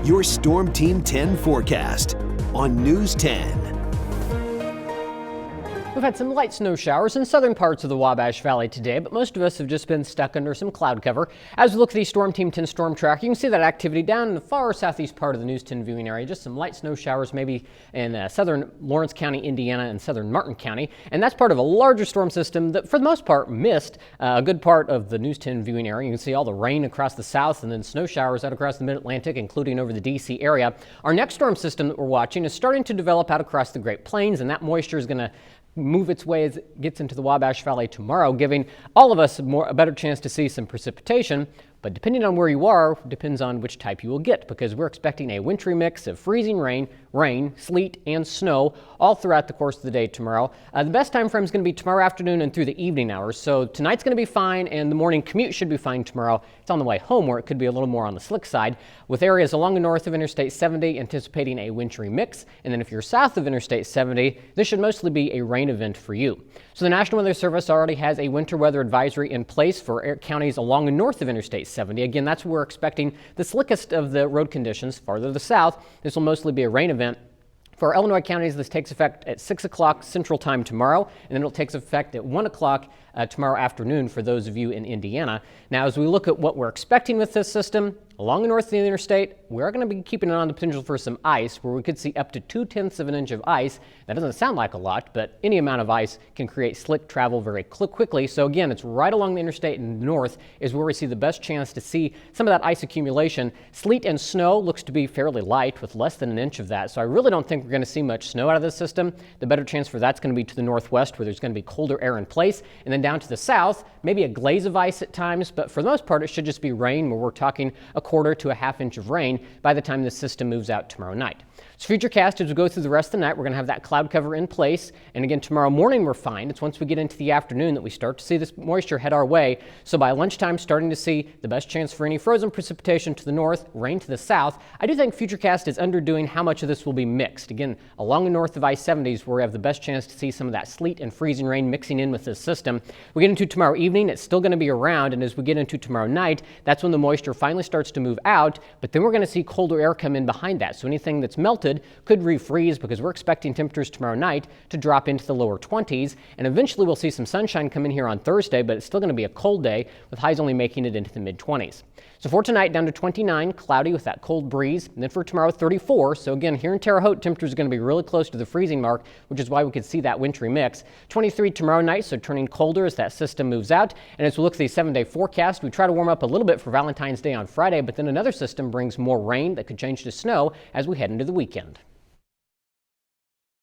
your Storm Team 10 forecast on News 10. We've had some light snow showers in southern parts of the Wabash Valley today, but most of us have just been stuck under some cloud cover. As we look at the Storm Team 10 storm track, you can see that activity down in the far southeast part of the News 10 viewing area. Just some light snow showers maybe in southern Lawrence County, Indiana, and southern Martin County. And that's part of a larger storm system that, for the most part, missed a good part of the News 10 viewing area. You can see all the rain across the south and then snow showers out across the mid-Atlantic, including over the D.C. area. Our next storm system that we're watching is starting to develop out across the Great Plains, and that moisture is going to move its way as it gets into the Wabash Valley tomorrow, giving all of us a better chance to see some precipitation. But depending on where you are, depends on which type you will get, because we're expecting a wintry mix of freezing rain, sleet, and snow all throughout the course of the day tomorrow. The best time frame is going to be tomorrow afternoon and through the evening hours. So tonight's going to be fine, and the morning commute should be fine tomorrow. It's on the way home where it could be a little more on the slick side, with areas along the north of Interstate 70 anticipating a wintry mix. And then if you're south of Interstate 70, this should mostly be a rain event for you. So the National Weather Service already has a winter weather advisory in place for counties along and north of Interstate 70. Again, that's where we're expecting the slickest of the road conditions. Farther to the south, this will mostly be a rain event. For our Illinois counties, this takes effect at 6 o'clock Central Time tomorrow, and then it'll take effect at 1 o'clock tomorrow afternoon for those of you in Indiana. Now, as we look at what we're expecting with this system, along the north of the interstate, we're going to be keeping an eye on the potential for some ice, where we could see up to 0.2 of an inch of ice. That doesn't sound like a lot, but any amount of ice can create slick travel very quickly. So again, it's right along the interstate in the north is where we see the best chance to see some of that ice accumulation. Sleet and snow looks to be fairly light with less than an inch of that. So I really don't think we're going to see much snow out of this system. The better chance for that's going to be to the northwest, where there's going to be colder air in place, and then down to the south, maybe a glaze of ice at times, but for the most part, it should just be rain, where we're talking a quarter to a half inch of rain by the time this system moves out tomorrow night. So futurecast, as we go through the rest of the night, we're going to have that cloud cover in place. And again, tomorrow morning we're fine. It's once we get into the afternoon that we start to see this moisture head our way. So by lunchtime, starting to see the best chance for any frozen precipitation to the north, rain to the south. I do think futurecast is underdoing how much of this will be mixed. Again, along the north of I-70s, where we have the best chance to see some of that sleet and freezing rain mixing in with this system. We get into tomorrow evening, it's still going to be around. And as we get into tomorrow night, that's when the moisture finally starts to move out. But then we're going to see colder air come in behind that. So anything that's melted could refreeze, because we're expecting temperatures tomorrow night to drop into the lower 20s. And eventually we'll see some sunshine come in here on Thursday, but it's still going to be a cold day with highs only making it into the mid 20s. So for tonight, down to 29, cloudy with that cold breeze. And then for tomorrow, 34. So again, here in Terre Haute, temperatures are going to be really close to the freezing mark, which is why we could see that wintry mix. 23 tomorrow night, so turning colder as that system moves out. And as we look at the 7-day forecast, we try to warm up a little bit for Valentine's Day on Friday, but then another system brings more rain that could change to snow as we head into the weekend.